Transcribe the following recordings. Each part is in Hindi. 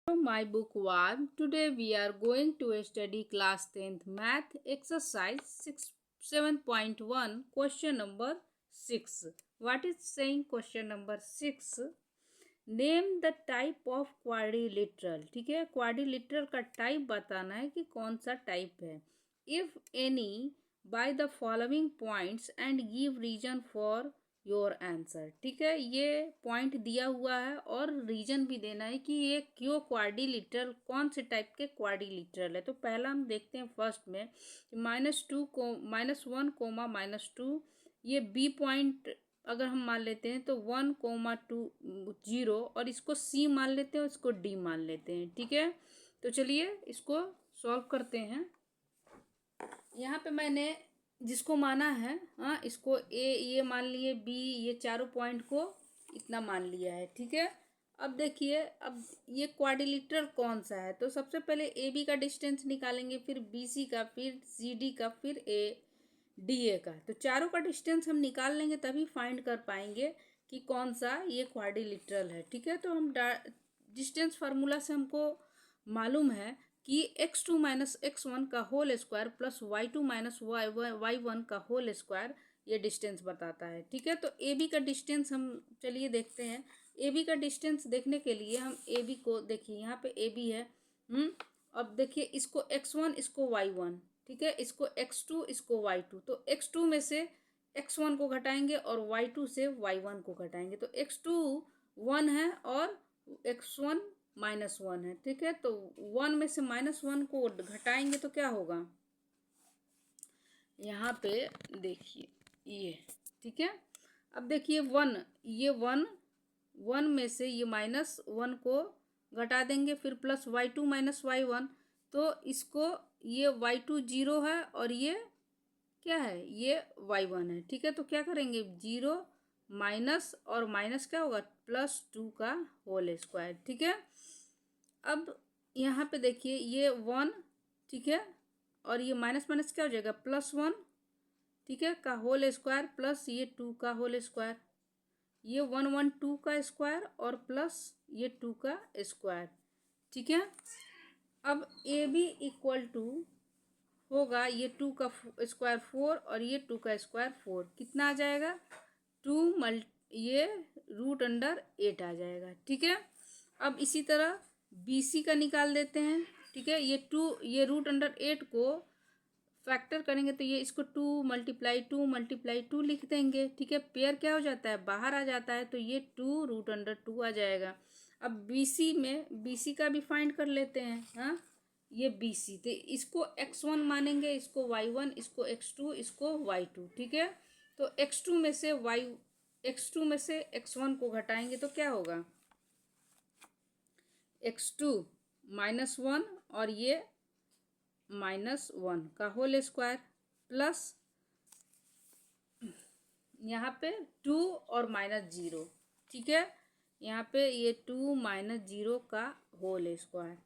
From my book 1. Today we are going to study class 10th math exercise 7.1 question number 6. What is saying question number 6? Name the type of quadrilateral. ठीक है, quadrilateral का टाइप बताना है कि कौन सा टाइप है. If any by the following points and give reason for your answer. ठीक है, ये पॉइंट दिया हुआ है और रीजन भी देना है कि ये क्यों क्वाड्रिलेटरल, कौन से टाइप के क्वाड्रिलेटरल है. तो पहला हम देखते हैं फर्स्ट में -2 को -1 कोमा -2. ये बी पॉइंट अगर हम मान लेते हैं तो 1,2 0 और इसको सी मान लेते हैं और इसको डी मान लेते हैं. ठीक है, तो चलिए इसको सॉल्व करते हैं. यहाँ पे मैंने जिसको माना है, हाँ, इसको ए ये मान लिए, बी ये चारों पॉइंट को इतना मान लिया है. ठीक है, अब देखिए अब ये क्वाड्रिलेटरल कौन सा है. तो सबसे पहले ए बी का डिस्टेंस निकालेंगे, फिर बी सी का, फिर सी डी का, फिर ए डी ए का. तो चारों का डिस्टेंस हम निकाल लेंगे तभी फाइंड कर पाएंगे कि कौन सा ये क्वाड्रिलेटरल है. ठीक है, तो हम डिस्टेंस फार्मूला से हमको मालूम है कि x2 माइनस x1 का whole square plus y2 minus y1 का होल स्क्वायर ये डिस्टेंस बताता है. ठीक है, तो ए बी का डिस्टेंस हम चलिए देखते हैं. ए बी का डिस्टेंस देखने के लिए हम ए बी को देखिए, यहाँ पे ए बी है. अब देखिए इसको x1 इसको y1. ठीक है, इसको x2 इसको y2. तो x2 में से x1 को घटाएंगे और y2 से y1 को घटाएंगे. तो x2 1 है और x1 -1 है. ठीक है, तो 1 में से -1 को घटाएंगे तो क्या होगा, यहाँ पे देखिए ये. ठीक है, अब देखिए 1, ये 1 में से ये -1 को घटा देंगे, फिर प्लस y2 माइनस y1. तो इसको ये y2 0 है और ये क्या है, ये y1 है. ठीक है, तो क्या करेंगे, 0 माइनस और माइनस क्या होगा, +2 का होल स्क्वायर. ठीक है, अब यहाँ पे देखिए ये 1. ठीक है, और ये माइनस माइनस क्या हो जाएगा, +1. ठीक है, का होल स्क्वायर प्लस ये 2 का होल स्क्वायर. ये 1 2 का स्क्वायर और प्लस ये 2 का स्क्वायर. ठीक है, अब ए बी इक्वल टू होगा ये 2 का स्क्वायर 4 और ये 2 का स्क्वायर 4. कितना आ जाएगा, 2 ये √8 आ जाएगा. ठीक है, अब इसी तरह बी सी का निकाल देते हैं. ठीक है, ये 2 ये √8 को फैक्टर करेंगे तो ये इसको 2 × 2 लिख देंगे. ठीक है, पेयर क्या हो जाता है, बाहर आ जाता है, तो ये 2 √2 आ जाएगा. अब बीसी में बीसी का भी फाइंड कर लेते हैं. हाँ, ये बीसी, तो इसको x1 मानेंगे, इसको y1, इसको x2, इसको y2. ठीक है, तो x2 में से x1 को घटाएंगे तो क्या होगा, x2 -1 और ये -1 का होल स्क्वायर प्लस यहाँ पे 2 और -0. ठीक है, यहाँ पे ये 2 -0 का होल स्क्वायर.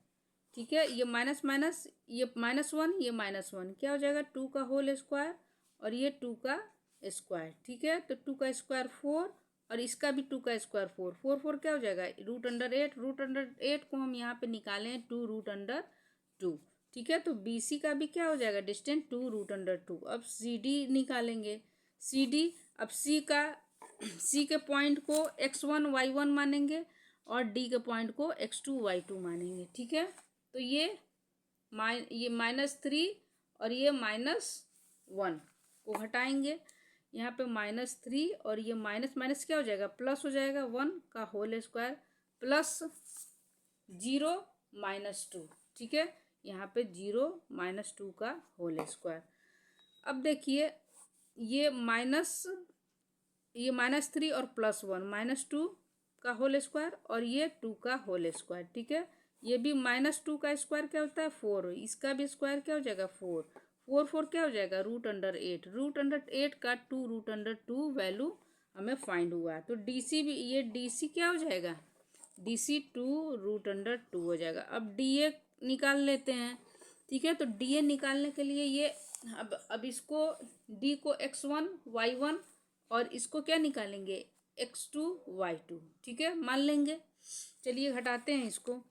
ठीक है, ये माइनस माइनस ये -1 ये -1 क्या हो जाएगा, 2 का होल स्क्वायर और ये 2 का स्क्वायर. ठीक है, तो 2 का स्क्वायर 4 और इसका भी 2 का स्क्वायर 4 4 4 क्या हो जाएगा, √8 को हम यहाँ पे निकालें 2 √2. ठीक है, तो बी सी का भी क्या हो जाएगा डिस्टेंस 2 √2. अब सी डी निकालेंगे. सी डी, अब सी के पॉइंट को x1 y1 मानेंगे और डी के पॉइंट को x2 y2 मानेंगे. ठीक है, तो ये -3 और ये -1 को घटाएंगे. यहाँ पे -3 और ये माइनस माइनस क्या हो जाएगा, प्लस हो जाएगा, 1 का होल स्क्वायर प्लस 0 -2. ठीक है, यहाँ पे 0 -2 का होल स्क्वायर. अब देखिए ये -3 और +1 -2 का होल स्क्वायर और ये 2 का होल स्क्वायर. ठीक है, ये भी -2 का स्क्वायर क्या होता है 4, इसका भी स्क्वायर क्या हो जाएगा 4 4 4 क्या हो जाएगा √8 का 2 वैल्यू हमें फाइंड हुआ है. तो डीसी भी, ये डीसी क्या हो जाएगा, डीसी 2 √2 हो जाएगा. अब डीए निकाल लेते हैं. ठीक है, तो डीए निकालने के लिए ये अब इसको डी को x1 y1 और इसको क्या निकालेंगे x2 y2. ठीक है, मान लेंगे. चलिए घटाते हैं इसको.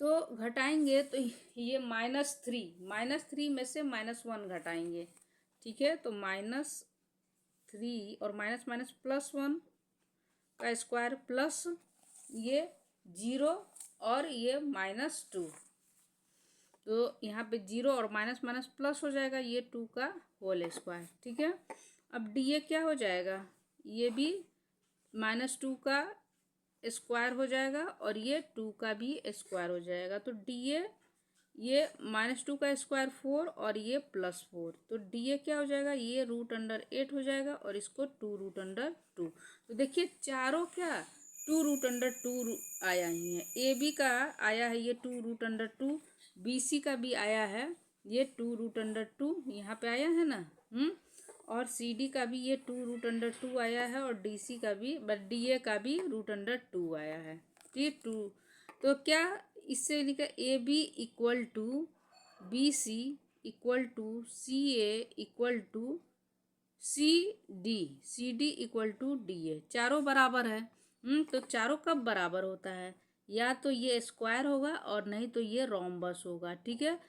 तो घटाएंगे तो ये -3 में से -1 घटाएंगे, ठीक है। तो -3 और माइनस माइनस +1 का स्क्वायर प्लस ये 0 और ये -2, तो यहाँ पे 0 और माइनस माइनस प्लस हो जाएगा, ये 2 का होल स्क्वायर, ठीक है। अब डी ए क्या हो जाएगा, ये भी -2 का स्क्वायर हो जाएगा और ये 2 का भी स्क्वायर हो जाएगा। तो डी ए ये -2 का स्क्वायर 4 और ये +4, तो डी ए क्या हो जाएगा, ये √8 हो जाएगा और इसको 2√2। तो देखिए चारों क्या 2√2 आया ही है। ए बी का आया है ये 2√2, बी सी का भी आया है ये 2√2, यहाँ पे आया है ना। और सी डी का भी ये 2√2 आया है और डी सी का भी, बट डी ए का भी √2 आया है, ठीक 2। तो क्या इससे लिखा A B equal to B C equal to C A equal to C D equal to D A, चारों बराबर है। तो चारों कब बराबर होता है, या तो ये स्क्वायर होगा और नहीं तो ये रोम्बस होगा, ठीक है।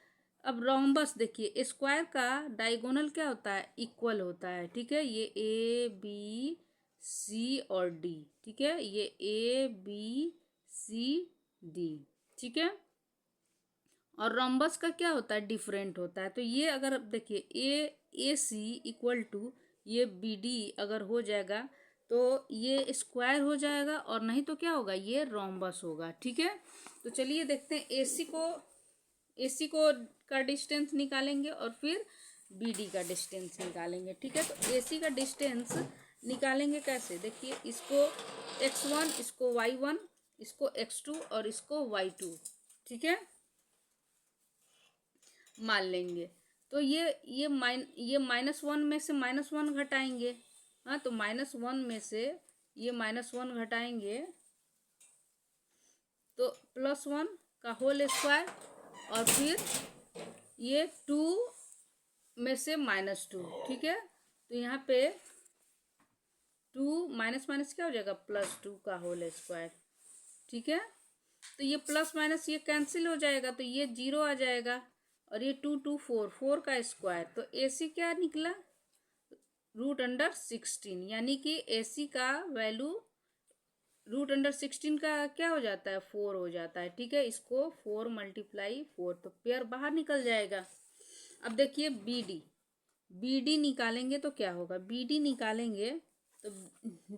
अब रोम्बस देखिए स्क्वायर का डायगोनल क्या होता है, इक्वल होता है, ठीक है। ये ए बी सी और डी, ठीक है, ये ए बी सी डी, ठीक है। और रोम्बस का क्या होता है, डिफरेंट होता है। तो ये अगर देखिए ए सी इक्वल टू ये बी डी अगर हो जाएगा तो ये स्क्वायर हो जाएगा और नहीं तो क्या होगा, ये रोम्बस होगा, ठीक है। तो चलिए देखते हैं ए सी को का डिस्टेंस निकालेंगे और फिर बी डी का डिस्टेंस निकालेंगे, ठीक है। तो ए सी का डिस्टेंस निकालेंगे कैसे, देखिए इसको x1, इसको y1, इसको x2 और इसको y2, ठीक है, मान लेंगे। तो ये -1 में से -1 घटाएंगे, हाँ, तो -1 में से ये -1 घटाएंगे तो +1 का होल स्क्वायर और फिर ये 2 में से -2, ठीक है। तो यहाँ पे 2 माइनस माइनस क्या हो जाएगा, +2 का होल स्क्वायर, ठीक है। तो ये प्लस माइनस ये कैंसिल हो जाएगा तो ये 0 आ जाएगा और ये 2 4 का स्क्वायर, तो ए सी क्या निकला, √16, यानी कि ए सी का वैल्यू √16 का क्या हो जाता है, 4 हो जाता है, ठीक है। इसको 4 × 4, तो पेयर बाहर निकल जाएगा। अब देखिए बी डी निकालेंगे तो क्या होगा, बी डी निकालेंगे तो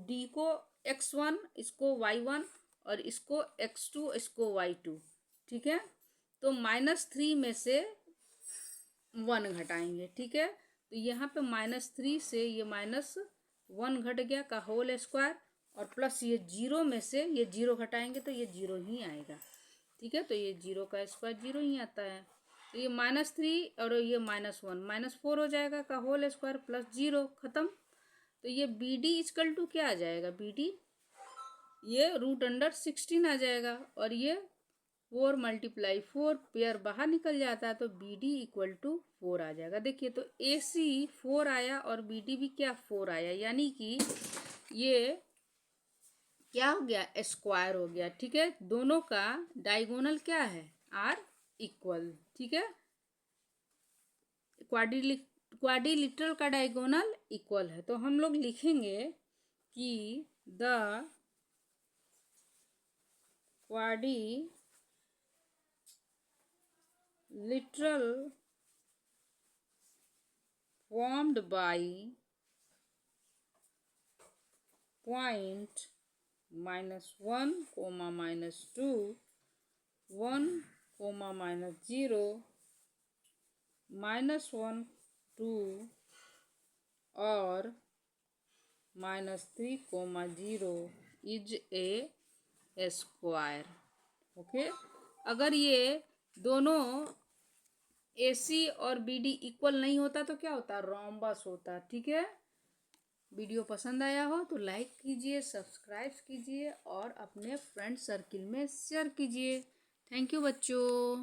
डी को x1, इसको y1 और इसको x2, इसको y2, ठीक है। तो -3 में से 1 घटाएंगे, ठीक है। तो यहाँ पे -3 से ये -1 घट गया का होल स्क्वायर और प्लस ये 0 में से ये 0 घटाएंगे तो ये 0 ही आएगा, ठीक है। तो ये 0 का स्क्वायर 0 ही आता है। तो ये -3 और ये -1 -4 हो जाएगा का होल स्क्वायर प्लस 0, खत्म। तो ये बी डी इक्वल टू क्या आ जाएगा, बी डी ये √16 आ जाएगा और ये 4 × 4 पेयर बाहर निकल जाता है तो बी डी इक्वल टू 4 आ जाएगा। देखिए तो ए सी 4 आया और बी डी भी क्या 4 आया, यानी कि ये क्या हो गया, स्क्वायर हो गया, ठीक है। दोनों का डायगोनल क्या है, आर इक्वल, ठीक है। क्वाड्रिलेटरल का डायगोनल इक्वल है, तो हम लोग लिखेंगे कि the quadrilateral formed by point -1, -2, 1, -0, -1, 2 और -3, 0 इज ए स्क्वायर, ओके। अगर ये दोनों ए सी और बी डी इक्वल नहीं होता तो क्या होता, रोम्बस होता, ठीक है। वीडियो पसंद आया हो तो लाइक कीजिए, सब्सक्राइब कीजिए और अपने फ्रेंड सर्किल में शेयर कीजिए। थैंक यू बच्चों।